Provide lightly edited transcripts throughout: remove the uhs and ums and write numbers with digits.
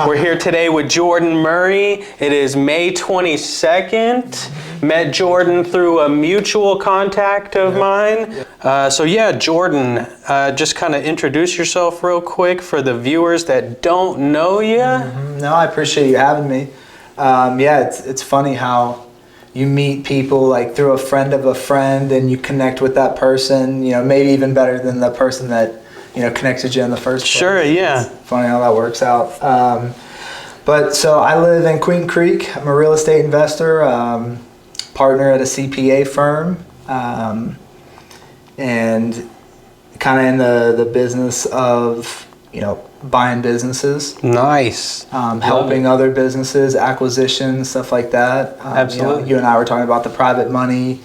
We're here today with Jordan Murry. It is May 22nd. Met Jordan through a mutual contact of mine. Jordan, just kind of introduce yourself real quick for the viewers that don't know you. No, I appreciate you having me. It's funny how you meet people like through a friend of a friend and you connect with that person, maybe even better than the person that, connected you in the first place. Sure, yeah. It's funny how that works out. So I live in Queen Creek. I'm a real estate investor, partner at a CPA firm, and kind of in the business of, buying businesses. Nice. Helping other businesses, acquisitions, stuff like that. Absolutely. You and I were talking about the private money,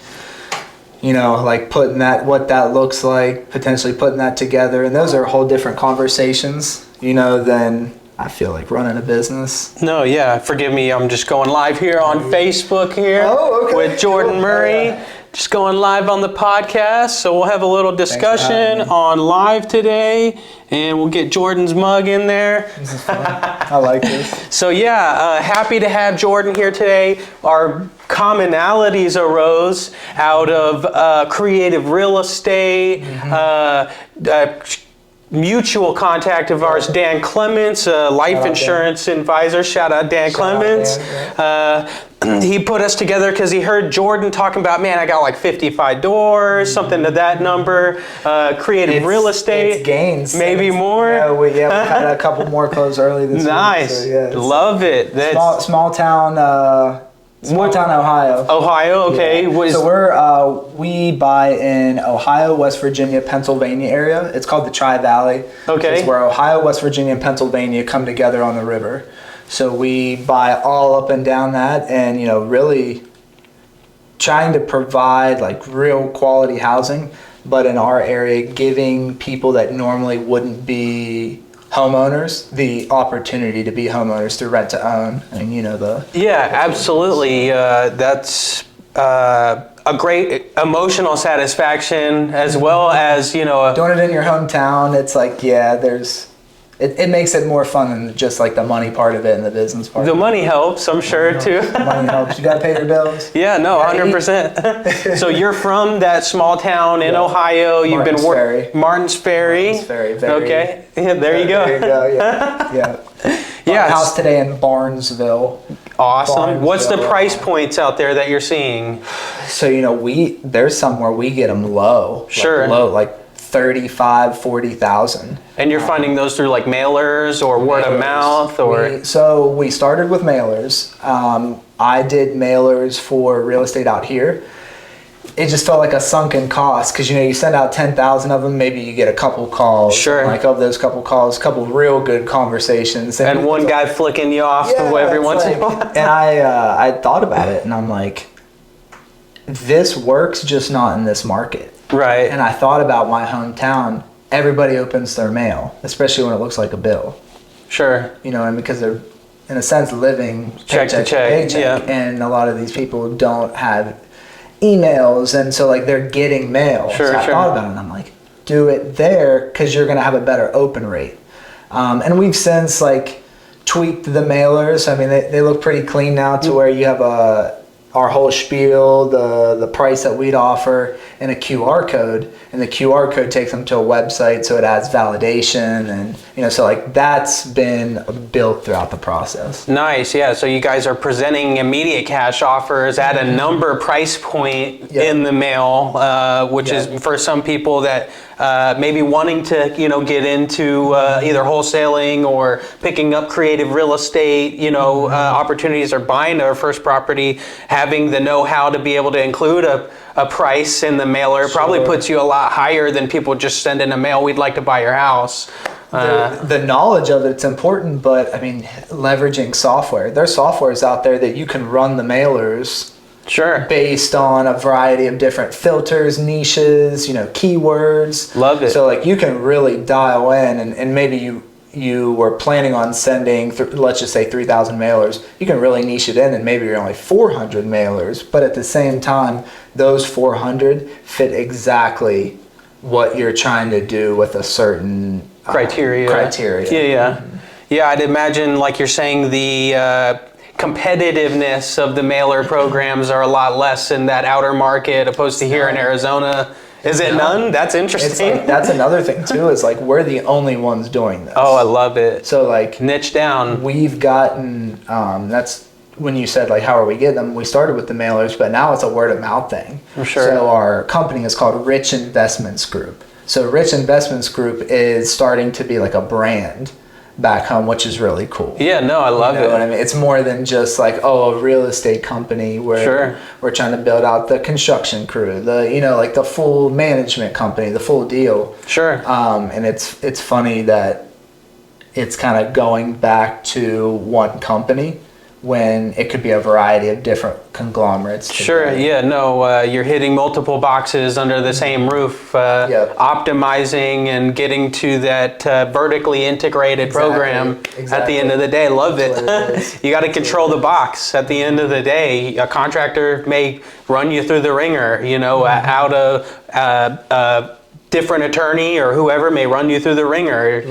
like putting that, what that looks like, potentially putting that together. And those are whole different conversations, than I feel like running a business. No, yeah. Forgive me. I'm just going live here on Facebook here with Jordan Murry. Yeah. Just going live on the podcast. So we'll have a little discussion on live today, and we'll get Jordan's mug in there. This is fun. I like this. So happy to have Jordan here today. Our commonalities arose out of creative real estate, mutual contact of ours, Dan Clements, life insurance advisor. Shout out Dan Clements. He put us together because he heard Jordan talking about, man, I got like 55 doors, something to that number. Creative real estate. It's gains. Maybe more. Yeah, we had a couple more close early this week. Nice. Love it. That's small town Ohio. Ohio, okay. Yeah. So we buy in Ohio, West Virginia, Pennsylvania area. It's called the Tri-Valley. Okay. It's where Ohio, West Virginia, and Pennsylvania come together on the river. So we buy all up and down that, and really trying to provide like real quality housing, but in our area, giving people that normally wouldn't be homeowners the opportunity to be homeowners through rent to own. Absolutely. That's a great emotional satisfaction, as well as doing it in your hometown. It's like it makes it more fun than just like the money part of it and the business part. The money helps, I'm sure, too. Money helps. You got to pay your bills. Yeah, no, 100%. So you're from that small town in Ohio. You've been working Martins Ferry. Okay. Yeah, there you go. There you go. Yeah. House today in Barnesville. Awesome. What's the price points out there that you're seeing? So there's somewhere we get them low. Sure. Like 35, 40,000. And you're finding those through like mailers or word of mouth, or? So we started with mailers. I did mailers for real estate out here. It just felt like a sunken cost because you send out 10,000 of them, maybe you get a couple calls. Sure. Like of those couple calls, couple real good conversations. And one guy flicking you off every once in a while. And I thought about it, and I'm like, this works, just not in this market. Right. And I thought about my hometown. Everybody opens their mail, especially when it looks like a bill. Sure. And because they're, in a sense, living check to check. Yeah. And a lot of these people don't have emails, and so like they're getting mail. Sure, so I thought about it, and I'm like, do it there because you're going to have a better open rate. And we've since like tweaked the mailers. I mean, they look pretty clean now to where you have our whole spiel, the price that we'd offer, and a QR code, and the QR code takes them to a website, so it adds validation, and so like that's been built throughout the process. Nice, yeah. So you guys are presenting immediate cash offers at a number price point in the mail, which is for some people that maybe wanting to get into either wholesaling or picking up creative real estate, opportunities, or buying their first property. Having the know-how to be able to include a price in the mailer probably puts you a lot higher than people just send in a mail, we'd like to buy your house. The knowledge of it's important, but I mean, leveraging software. There's softwares out there that you can run the mailers based on a variety of different filters, niches, keywords. Love it. So like you can really dial in, and maybe you were planning on sending, let's just say 3,000 mailers, you can really niche it in, and maybe you're only 400 mailers, but at the same time, those 400 fit exactly what you're trying to do with a certain criteria. Yeah. Yeah, I'd imagine, like you're saying, the competitiveness of the mailer programs are a lot less in that outer market opposed to here in Arizona. Is it none? That's interesting. It's like, that's another thing too, is like we're the only ones doing this. Oh, I love it. So like niche down. We've gotten, that's when you said like, how are we getting them? We started with the mailers, but now it's a word of mouth thing. For sure. So our company is called Rich Investments Group. So Rich Investments Group is starting to be like a brand back home, which is really cool. Yeah, no, I love it. What I mean? It's more than just like, a real estate company where we're trying to build out the construction crew, like the full management company, the full deal. Sure. And it's funny that it's kind of going back to one company when it could be a variety of different conglomerates. Sure, yeah, no, you're hitting multiple boxes under the same roof, optimizing and getting to that vertically integrated program at the end of the day. Love it. You got to control the box at the end of the day. A contractor may run you through the ringer, out of different attorney or whoever may run you through the ringer.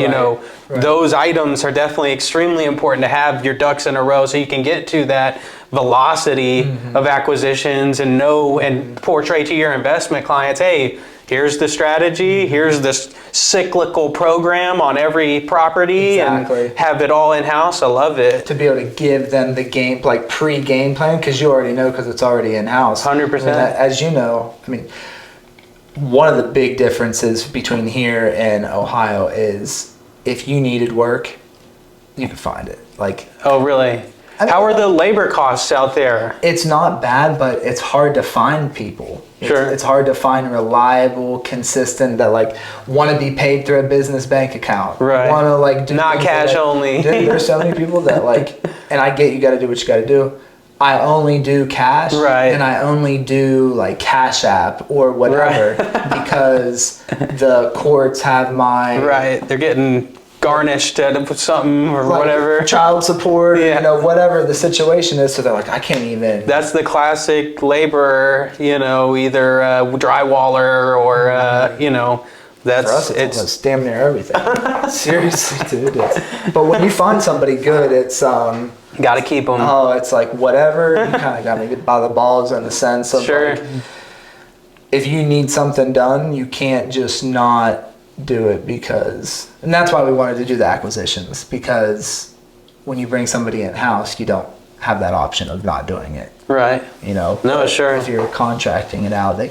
Those items are definitely extremely important to have your ducks in a row so you can get to that velocity of acquisitions and portray to your investment clients, hey, here's the strategy, here's this cyclical program on every property, and have it all in-house. I love it. To be able to give them the game, like pre-game plan, because you already know, because it's already in-house. 100%. As you know, one of the big differences between here and Ohio is if you needed work, you could find it. Oh, really? How are the labor costs out there? It's not bad, but it's hard to find people. Sure. It's hard to find reliable, consistent, that want to be paid through a business bank account. Right. Want to do not cash only. Dude, there's so many people that and I get you got to do what you got to do. I only do cash, and I only do Cash App or whatever because the courts have my they're getting garnished with something or whatever, child support, whatever the situation is. So they're I can't even. That's the classic laborer, either drywaller or That's for us, it's damn near everything. Seriously, dude. But when you find somebody good, it's got to keep them. Oh, it's whatever. You kind of got me by the balls in the sense of if you need something done, you can't just not do it and that's why we wanted to do the acquisitions, because when you bring somebody in house, you don't have that option of not doing it. Right. No, sure. If you're contracting it out, they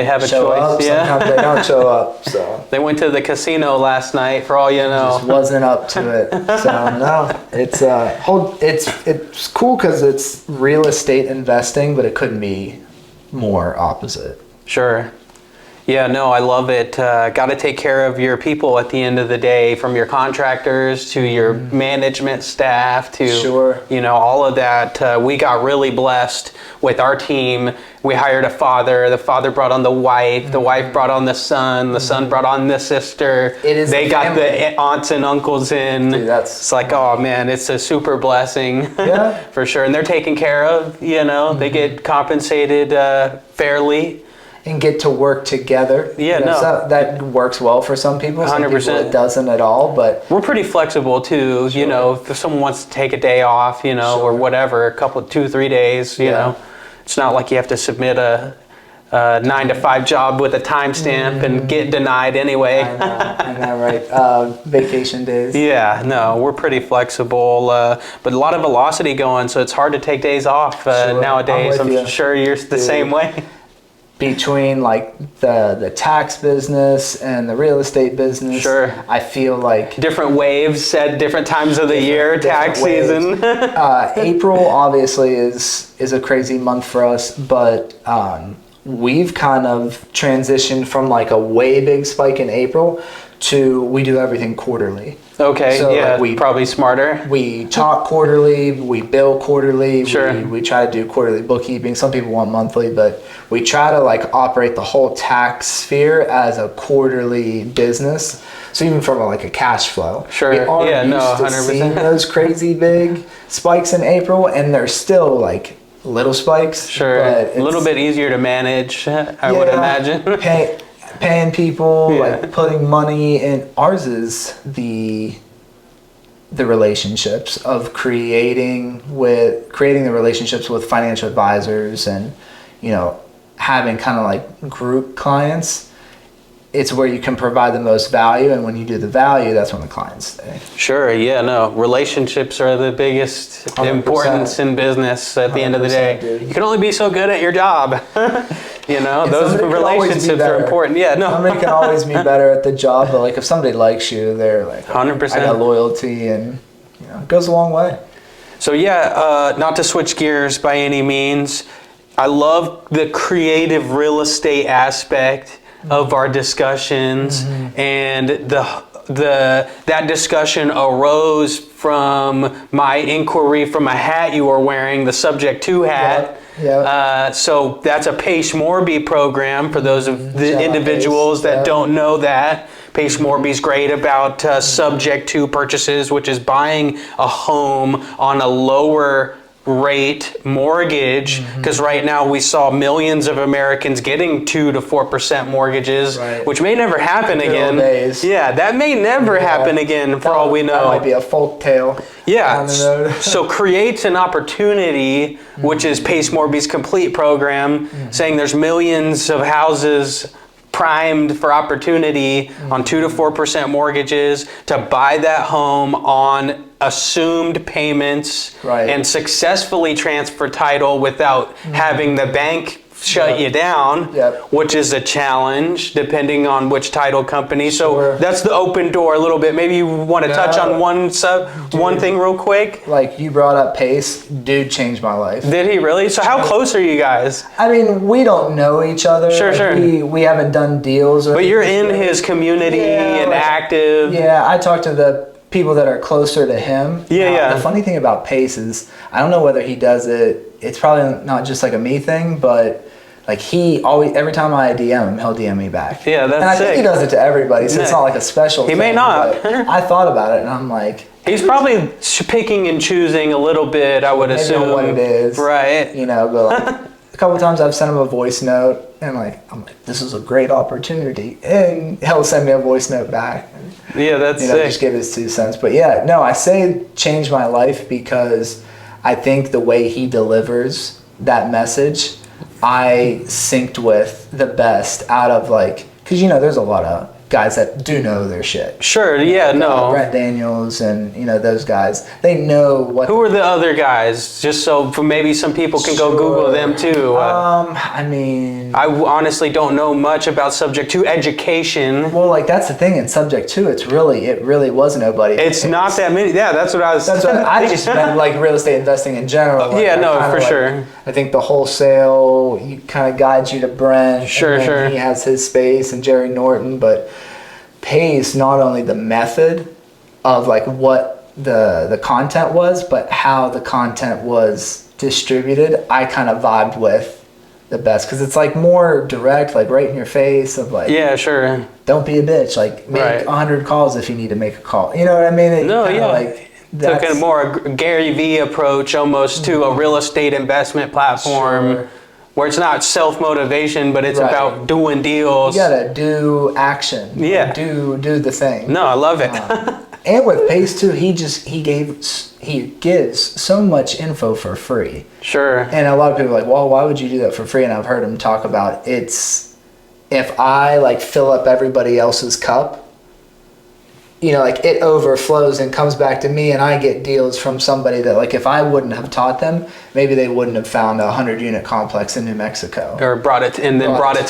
have a show choice. Up. Sometimes they don't show up. So they went to the casino last night, for all you know. Just wasn't up to it. So no, it's cool because it's real estate investing, but it couldn't be more opposite. Sure. Yeah, no, I love it. Got to take care of your people at the end of the day, from your contractors to your management staff to, all of that. We got really blessed with our team. We hired a father. The father brought on the wife. The wife brought on the son brought on the sister. They got the aunts and uncles in. Dude, it's oh man, it's a super blessing. Yeah. For sure. And they're taken care of, they get compensated fairly. And get to work together. Yeah, that works well for some people. 100%. Some people it doesn't at all, but we're pretty flexible too. If someone wants to take a day off, or whatever, 2-3 days, it's not like you have to submit a 9-to-5 job with a timestamp and get denied anyway. I know, right? Vacation days. Yeah, no, we're pretty flexible, but a lot of velocity going, so it's hard to take days off nowadays. I'm sure you're the same way. Between the tax business and the real estate business, I feel different waves at different times of the year, tax season. April obviously is a crazy month for us, but we've kind of transitioned from a way big spike in April to we do everything quarterly. Okay, so we probably smarter. We talk quarterly, we bill quarterly, sure. we try to do quarterly bookkeeping. Some people want monthly, but we try to operate the whole tax sphere as a quarterly business. So even from a cash flow. Sure, we are used 100%. to seeing those crazy big spikes in April, and they're still little spikes. Sure, a little bit easier to manage, I would imagine. Paying people, putting money in. Ours is the relationships of creating the relationships with financial advisors and, you know, having kind of like group clients. It's where you can provide the most value, and when you do the value, that's when the clients stay. Sure, yeah, no. Relationships are the biggest 100%. Importance in business at the end of the day. Dude. You can only be so good at your job. You know, And those relationships are important. Yeah, no. Somebody can always be better at the job, but like if somebody likes you, they're like, 100%. I got loyalty, and you know, it goes a long way. So yeah, not to switch gears by any means, I love the creative real estate aspect of our discussions, and that discussion arose from my inquiry from a hat you were wearing, the Subject To hat. Yep. So that's a Pace Morby program for those of the individuals that don't know that. Pace Morby's great about Subject To purchases, which is buying a home on a lower rate mortgage, because right now we saw millions of Americans getting 2 to 4% mortgages, which may never happen again. Yeah, that may never happen again for all we know. That might be a folk tale. Yeah, so creates an opportunity, which is Pace Morby's complete program, saying there's millions of houses primed for opportunity on 2 to 4% mortgages to buy that home on assumed payments and successfully transfer title without having the bank shut you down, which is a challenge depending on which title company. So that's the open door a little bit. Maybe you want to touch on one thing real quick. Like you brought up Pace, dude changed my life. Did he really? So how close are you guys? I mean, we don't know each other. Sure. We haven't done deals. But you're in his community and active. Yeah, I talk to the people that are closer to him. The funny thing about Pace is, I don't know whether he does it, it's probably not just like a me thing, but like he always, every time I DM him, he'll DM me back. Yeah, that's And I think he does it to everybody, so it's not like a special thing. He may not. I thought about it and I'm like, he's probably picking and choosing a little bit, I would assume. What it is. Right. You know, but like, a couple of times I've sent him a voice note and I'm like, this is a great opportunity. And he'll send me a voice note back. Yeah, that's sick. Just give his 2 cents. But yeah, no, I say changed my life because I think the way he delivers that message, I synced with the best out of like, because you know, there's a lot of guys that do know their shit. Sure, yeah, no. Brett Daniels and, you know, those guys, they know what... Who are the other guys? Just so for maybe some people can go Google them too. I mean... I honestly don't know much about Subject To education. Well, like, that's the thing in Subject To, it really was nobody. It's not that many. Yeah, that's what I was... That's what I just meant, like, real estate investing in general. Like, yeah, no, for sure. I think the wholesale kind of guides you to Brent. Sure. He has his space and Jerry Norton, but... Pace not only the method of like what the content was, but how the content was distributed. I kind of vibed with the best because it's like more direct, like right in your face of like, yeah, sure. Don't be a bitch. Like make 100 calls if you need to make a call. You know what I mean? Like took a more Gary Vee approach almost to a real estate investment platform. Sure. Where it's not self-motivation, but it's about doing deals. You gotta do action. Yeah. Do the thing. No, I love it. And with Pace too, he gives so much info for free. Sure. And a lot of people are like, well, why would you do that for free? And I've heard him talk about it's, if I like fill up everybody else's cup, you know, like it overflows and comes back to me and I get deals from somebody that like if I wouldn't have taught them, maybe they wouldn't have found a 100-unit complex in New Mexico. Or brought it to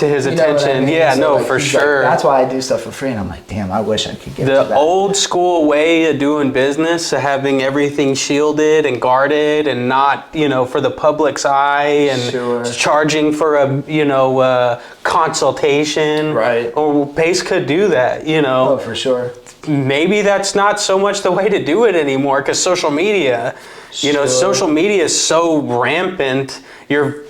his attention. I mean? Yeah, so, no, like, for sure. Like, that's why I do stuff for free and I'm like, damn, I wish I could get to that. The old school way of doing business, having everything shielded and guarded and not, you know, for the public's eye and charging for a consultation. Right. Or Pace could do that, you know. Oh, for sure. Maybe that's not so much the way to do it anymore because social media, social media is so rampant. Your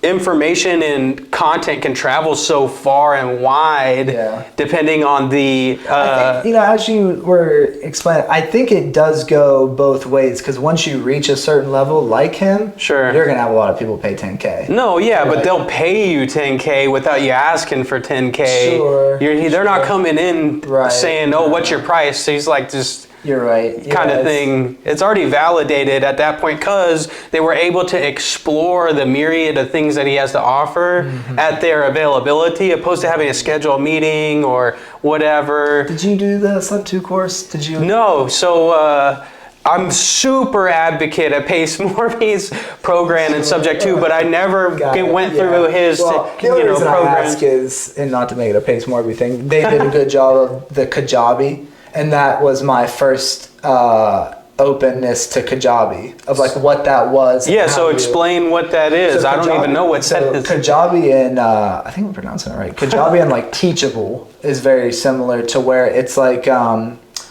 information and content can travel so far and wide depending on the... I think, as you were explaining, I think it does go both ways because once you reach a certain level like him, you're going to have a lot of people pay $10K. No, yeah, but they'll pay you $10K without you asking for $10K. They're not coming in saying, oh, what's your price? So he's like, just You're right. kind of thing. It's already validated at that point because they were able to explore the myriad of things that he has to offer at their availability, opposed to having a scheduled meeting or whatever. Did you do the Sub 2 course? Did you? No. So I'm super advocate of Pace Morby's program and Subject 2, but I never went through his the only reason program. I ask is, and not to make it a Pace Morby thing, they did a good job of the Kajabi, and that was my first openness to Kajabi, of like what that was. Yeah, so explain what that is. So I don't even know what that is. Kajabi and I think we're pronouncing it right. Kajabi and like Teachable is very similar to where it's like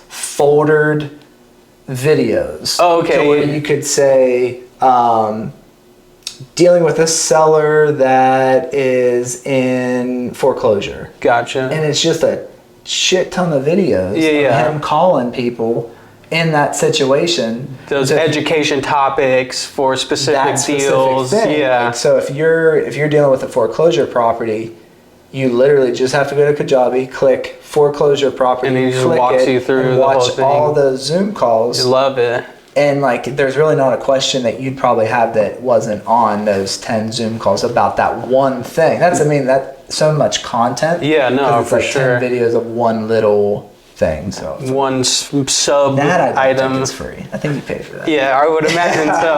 foldered videos. Oh, okay. To where you could say dealing with a seller that is in foreclosure. Gotcha. And it's just a shit ton of videos of him calling people in that situation. Those education topics for specific deals. Yeah. Like, so if you're dealing with a foreclosure property, you literally just have to go to Kajabi, click foreclosure property, and he just walks you through and the whole watch thing. all those Zoom calls. You love it. And like, there's really not a question that you'd probably have that wasn't on those 10 Zoom calls about that one thing. That's so much content. Yeah, no, it's for like sure. 10 videos of one little thing. So one sub that I item. think is free. I think you pay for that. Yeah, I would imagine so.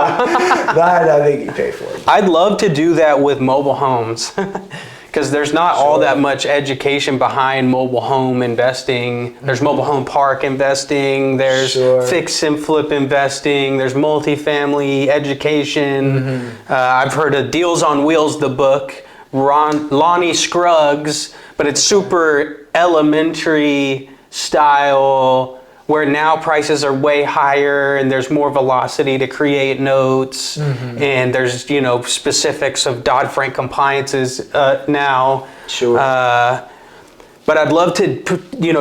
That I think you pay for it. I'd love to do that with mobile homes. Because there's not all that much education behind mobile home investing. There's mobile home park investing. There's fix and flip investing. There's multifamily education. I've heard of Deals on Wheels, the book. Lonnie Scruggs, but it's super elementary style, where now prices are way higher and there's more velocity to create notes, and there's specifics of Dodd-Frank compliances now. Sure. But I'd love to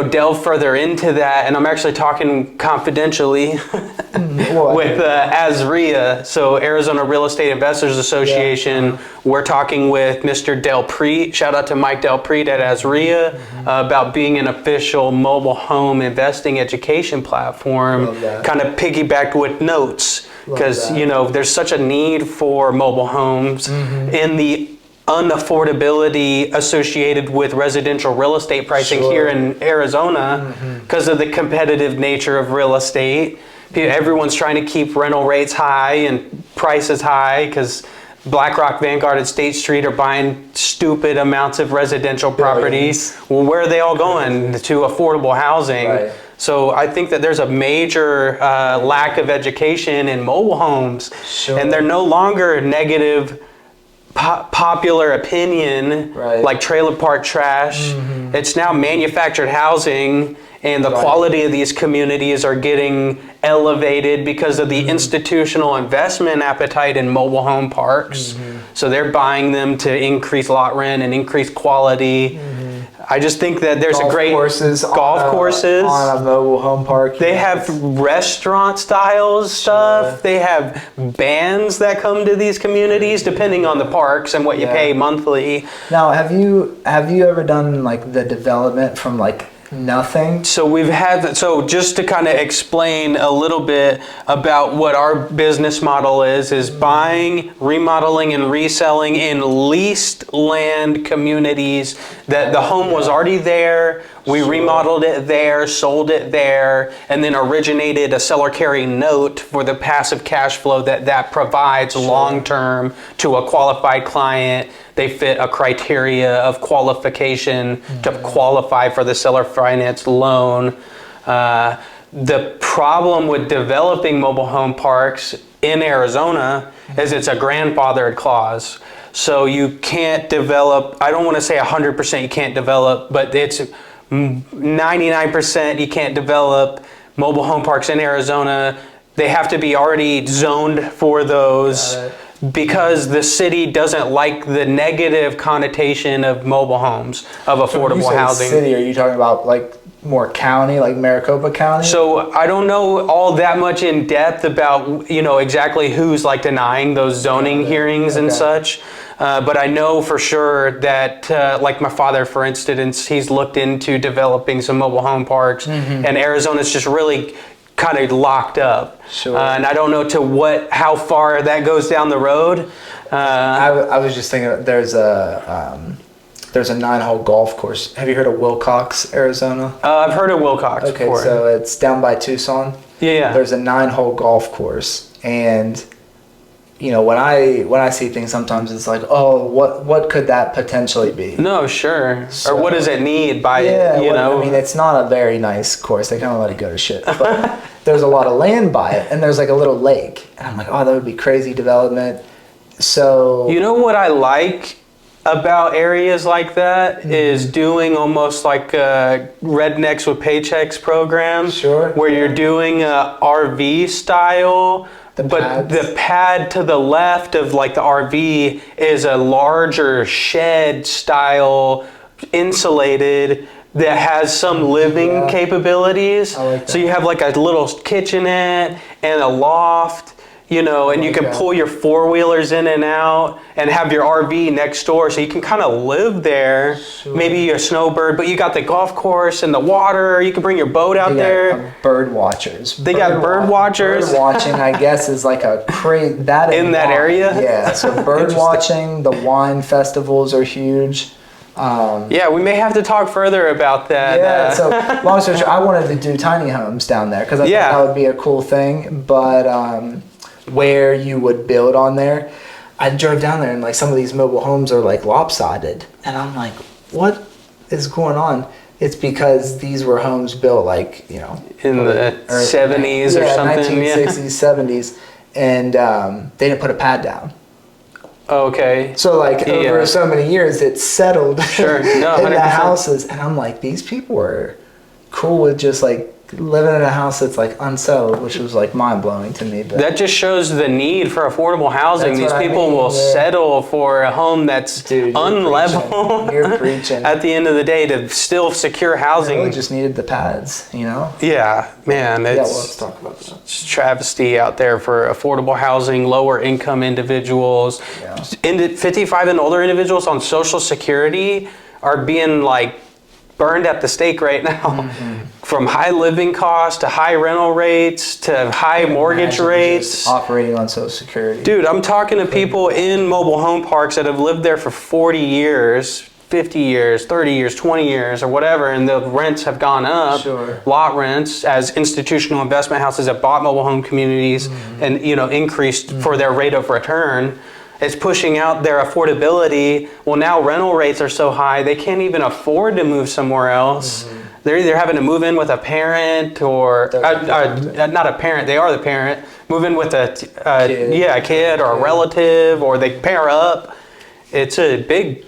delve further into that, and I'm actually talking confidentially with ASREA, so Arizona Real Estate Investors Association. We're talking with Mr. Del Preet. Shout out to Mike Del Preet at ASREA about being an official mobile home investing education platform, kind of piggybacked with Notes, because there's such a need for mobile homes in the unaffordability associated with residential real estate pricing here in Arizona because of the competitive nature of real estate. Everyone's trying to keep rental rates high and prices high because BlackRock, Vanguard, and State Street are buying stupid amounts of residential properties. Well, where are they all going? To affordable housing. Right. So I think that there's a major lack of education in mobile homes, and they're no longer negative popular opinion, like trailer park trash. It's now manufactured housing, and the quality of these communities are getting elevated because of the institutional investment appetite in mobile home parks. So they're buying them to increase lot rent and increase quality. I just think that there's a great golf courses on a mobile home park. They have restaurant styles stuff. They have bands that come to these communities depending on the parks and what you pay monthly. Now, have you ever done like the development from like nothing? So just to kind of explain a little bit about what our business model is buying, remodeling, and reselling in leased land communities that the home was already there. We remodeled it there, sold it there, and then originated a seller carry note for the passive cash flow that provides long-term to a qualified client. They fit a criteria of qualification to qualify for the seller finance loan. The problem with developing mobile home parks in Arizona is it's a grandfathered clause. So you can't develop, I don't want to say 100% you can't develop, but it's 99% you can't develop mobile home parks in Arizona. They have to be already zoned for those because the city doesn't like the negative connotation of mobile homes, of affordable housing. City, are you talking about like more county, like Maricopa County? So I don't know all that much in depth about exactly who's like denying those zoning hearings and such. But I know for sure that, like my father, for instance, he's looked into developing some mobile home parks, and Arizona's just really kind of locked up. Sure. And I don't know how far that goes down the road. I was just thinking there's a 9-hole golf course. Have you heard of Wilcox, Arizona? I've heard of Wilcox before. So it's down by Tucson. Yeah. There's a 9-hole golf course, and you know, when I see things, sometimes it's like, oh, what could that potentially be? No, sure. So, or what does it need by I mean, it's not a very nice course. They kind of let it go to shit. But there's a lot of land by it, and there's like a little lake. And I'm like, oh, that would be crazy development. So you know what I like about areas like that is doing almost like a Rednecks with Paychecks program. Sure. Where you're doing a RV style. But the pad to the left of like the RV is a larger shed style, insulated, that has some living capabilities. I like that. So you have like a little kitchenette and a loft, you know, and you can pull your 4-wheelers in and out and have your RV next door, so you can kind of live there. Sure. Maybe you're a snowbird, but you got the golf course and the water. You can bring your boat out there. Bird watchers. They got bird watchers. Bird watching, I guess, is like a crazy that in that area. Yeah. So bird watching. The wine festivals are huge. Yeah, we may have to talk further about that. Yeah, so long story short, I wanted to do tiny homes down there because I thought that would be a cool thing. But where you would build on there, I drove down there and like some of these mobile homes are like lopsided, and I'm like, what is going on? It's because these were homes built like, you know, in the 70s or something, 1960s, 70s, and they didn't put a pad down. Okay. So like over so many years, it's settled Sure. No, in the 100%. houses, and I'm like, these people were cool with just like living in a house that's like unsettled, which was like mind blowing to me. But that just shows the need for affordable housing. That's These people will settle for a home that's unlevel. You're preaching. At the end of the day, to still secure housing. Really just needed the pads, you know? Yeah, man. Well, let's talk about that. It's travesty out there for affordable housing, lower income individuals. 55 and older individuals on Social Security are being like burned at the stake right now. From high living costs to high rental rates to high mortgage rates. Operating on Social Security. Dude, I'm talking to people in mobile home parks that have lived there for 40 years, 50 years, 30 years, 20 years, or whatever, and the rents have gone up. Sure. Lot rents, as institutional investment houses have bought mobile home communities and, you know, increased for their rate of return. It's pushing out their affordability. Well, now rental rates are so high, they can't even afford to move somewhere else. They're either having to move in with a parent or, not a parent, they are the parent, move in with a kid or a relative, or they pair up. It's a big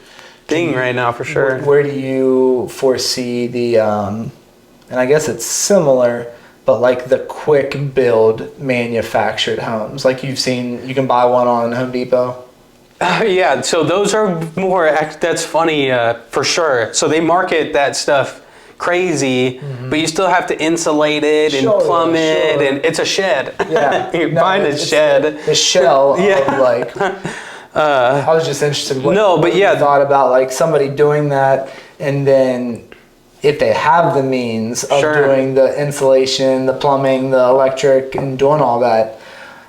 thing right now for sure. Where do you foresee the, and I guess it's similar, but like the quick build manufactured homes, like you've seen, you can buy one on Home Depot. Yeah, so those are more, that's funny for sure. So they market that stuff crazy, but you still have to insulate it and plumb it, and it's a shed. Yeah. You're buying a shed. The shell of like, I was just interested what you thought about like somebody doing that, and then if they have the means of doing the insulation, the plumbing, the electric, and doing all that,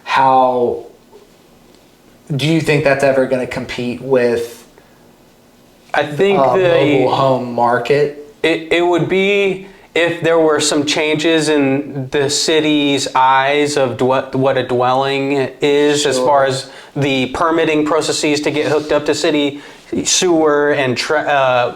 how do you think that's ever going to compete with I think the mobile home market? It would be if there were some changes in the city's eyes of what a dwelling is, as far as the permitting processes to get hooked up to city sewer and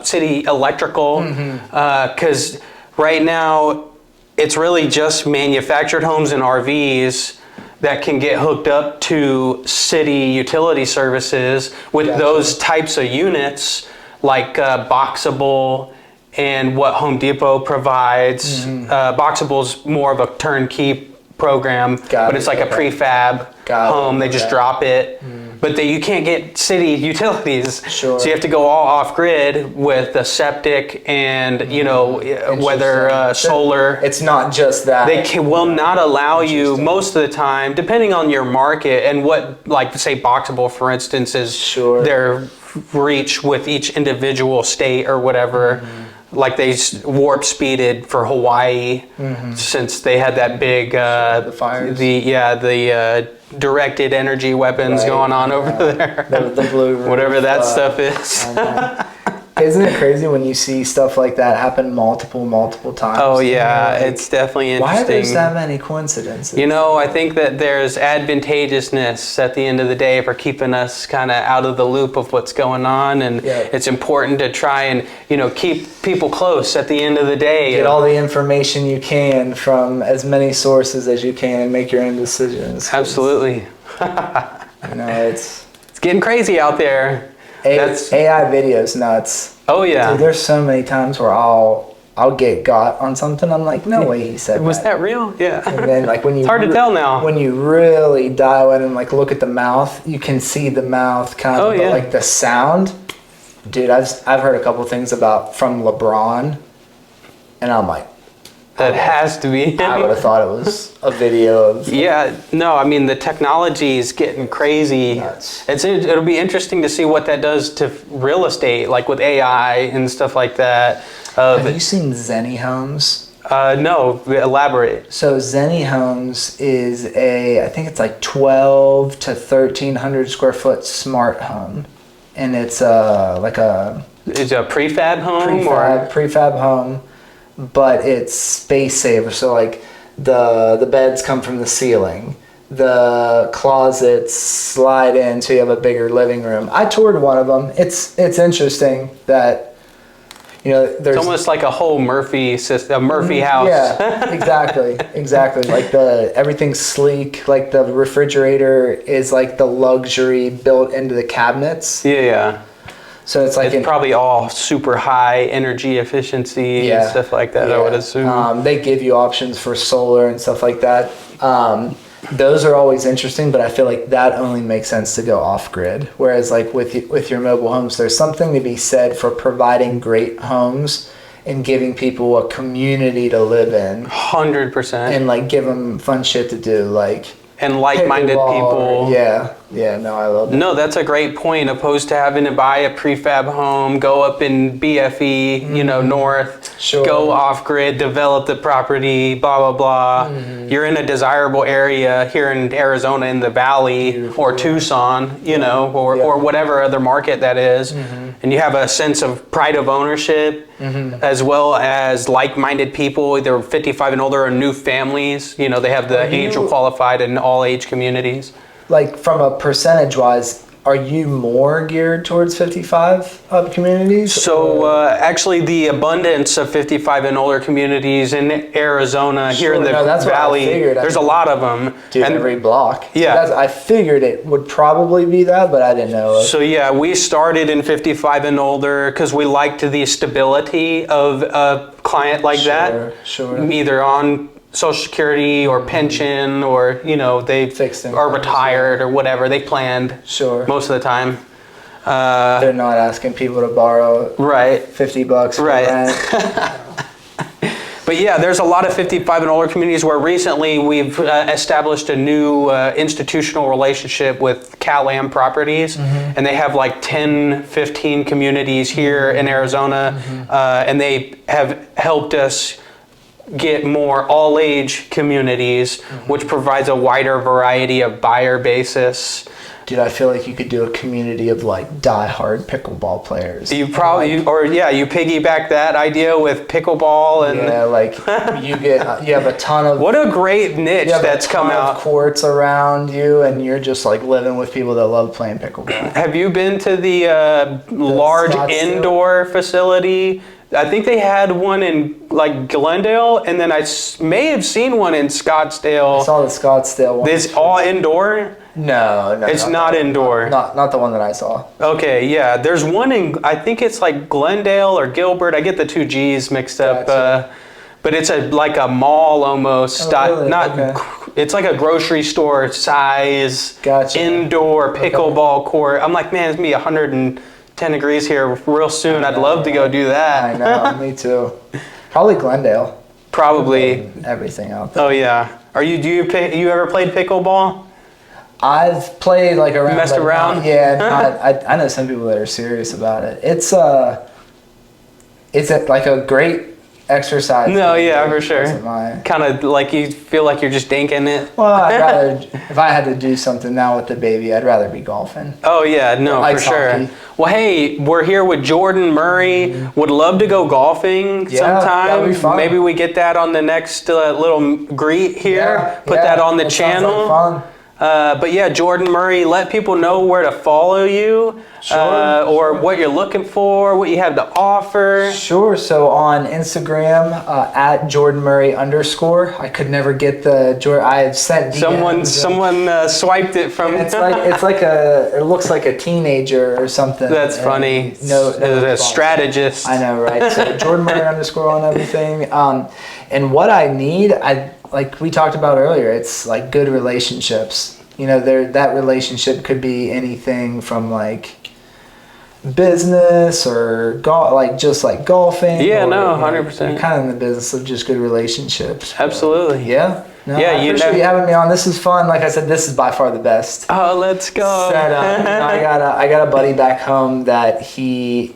city electrical, because right now it's really just manufactured homes and RVs that can get hooked up to city utility services with those types of units, like Boxable and what Home Depot provides. Boxable's more of a turnkey program, but it's like a prefab home. They just drop it. But you can't get city utilities. So you have to go all off grid with a septic and, you know, whether solar. It's not just that. They will not allow you most of the time, depending on your market and what, like say Boxable, for instance, is their reach with each individual state or whatever. like they warp speeded for Hawaii since they had that big the fires. The directed energy weapons going on over there. The blue roof, whatever that stuff is. Isn't it crazy when you see stuff like that happen multiple times? Oh yeah, it's definitely interesting. Why are there that many coincidences? I think that there's advantageousness at the end of the day for keeping us kind of out of the loop of what's going on, and it's important to try and keep people close at the end of the day. Get all the information you can from as many sources as you can and make your own decisions. Absolutely. It's getting crazy out there. AI videos nuts. Oh yeah. Dude, there's so many times where I'll get got on something. I'm like, no way he said that. Was that real? Yeah. And then when it's hard to tell now. When you really dial in and look at the mouth, you can see the mouth kind of, but the sound. Dude, I've heard a couple things from LeBron, and I'm like, that has to be him. I would have thought it was a video of... Yeah, no, I mean, the technology is getting crazy. Nuts. It'll be interesting to see what that does to real estate, like with AI and stuff like that. Have you seen Zenny Homes? No, elaborate. So Zenny Homes is I think it's 12 to 1,300 square foot smart home. And it's It's a prefab home? Prefab home. But it's space saver. So the beds come from the ceiling. The closets slide in so you have a bigger living room. I toured one of them. It's interesting that there's... It's almost like a whole Murphy system, a Murphy house. Yeah, exactly. Everything's sleek. The refrigerator is the luxury built into the cabinets. Yeah. So it's probably all super high energy efficiency and stuff like that, I would assume. They give you options for solar and stuff like that. Those are always interesting, but I feel like that only makes sense to go off-grid. Whereas with your mobile homes, there's something to be said for providing great homes and giving people a community to live in. 100%. And give them fun shit to do, and like-minded people. I love it. No, that's a great point. Opposed to having to buy a prefab home, go up in BFE, north, go off-grid, develop the property, blah, blah, blah. You're in a desirable area here in Arizona in the Valley or Tucson, or whatever other market that is. And you have a sense of pride of ownership as well as like-minded people, either 55 and older or new families. They have the age qualified in all age communities. From a percentage-wise, are you more geared towards 55 up communities? So actually the abundance of 55 and older communities in Arizona here in the Valley, there's a lot of them. Dude, every block. Yeah. So I figured it would probably be that, but I didn't know. So yeah, we started in 55 and older because we liked the stability of a client like that. Sure. Either on Social Security or pension, or they are retired or whatever. They planned most of the time. They're not asking people to borrow $50 for rent. But yeah, there's a lot of 55 and older communities where recently we've established a new institutional relationship with Cal-Am Properties, and they have 10, 15 communities here in Arizona, and they have helped us get more all-age communities, which provides a wider variety of buyer basis. Dude, I feel like you could do a community of die-hard pickleball players. You probably, you piggyback that idea with pickleball and you have a ton of... What a great niche that's come out. Of courts around you, and you're just living with people that love playing pickleball. Have you been to the large indoor facility? I think they had one in Glendale, and then I may have seen one in Scottsdale. I saw the Scottsdale one. It's all indoor? No. It's not indoor. Not the one that I saw. Okay, yeah. There's one I think it's Glendale or Gilbert. I get the two G's mixed up. But it's a mall almost. Oh, really? It's like a grocery store size indoor pickleball court. I'm like, man, it's going to be 110 degrees here real soon. I'd love to go do that. I know, me too. Probably Glendale. Probably. Everything out there. Oh yeah. You ever played pickleball? I've played around. Messed around? Yeah. I know some people that are serious about it. it's like a great exercise. No, yeah, for sure. My... Kind of like you feel like you're just dinking it. Well, I'd rather, if I had to do something now with the baby, I'd rather be golfing. Oh, yeah, no, for sure. Hockey. Well, hey, we're here with Jordan Murray. Would love to go golfing sometime. That'd be fun. Maybe we get that on the next little greet here. Put that on the channel. Sounds like fun. But yeah, Jordan Murray, let people know where to follow you, or what you're looking for, what you have to offer. Sure. So on Instagram, at Jordan Murray _ I could never get the Jordan. I had sent DMs. Someone swiped it from. It looks like a teenager or something. That's funny. No, a strategist. I know, right? So Jordan Murray _ on everything. And what I need, like we talked about earlier, it's like good relationships. You know, that relationship could be anything from like business or just like golfing. Yeah, or, 100%. You're kind of in the business of just good relationships. Absolutely. Yeah. No, yeah, I appreciate you having me on. This is fun. Like I said, this is by far the best. Oh, let's go. I got a buddy back home that he's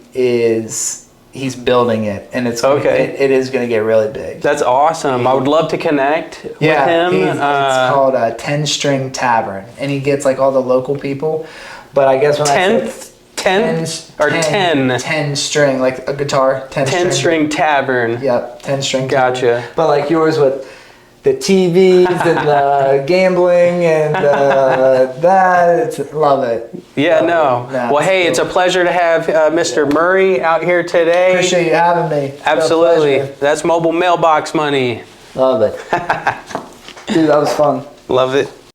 building it, and it's it is going to get really big. That's awesome. I would love to connect with him. It's called 10 String Tavern, and he gets like all the local people. But I guess when 10 string, like a guitar, 10 string tavern. Yep, 10 string. Gotcha. Tavern. But like yours with the TVs and the gambling and love it. Yeah, well, hey, it's a pleasure to have Mr. Murray out here today. Appreciate you having me. Absolutely. That's mobile mailbox money. Love it. Dude, that was fun. Love it.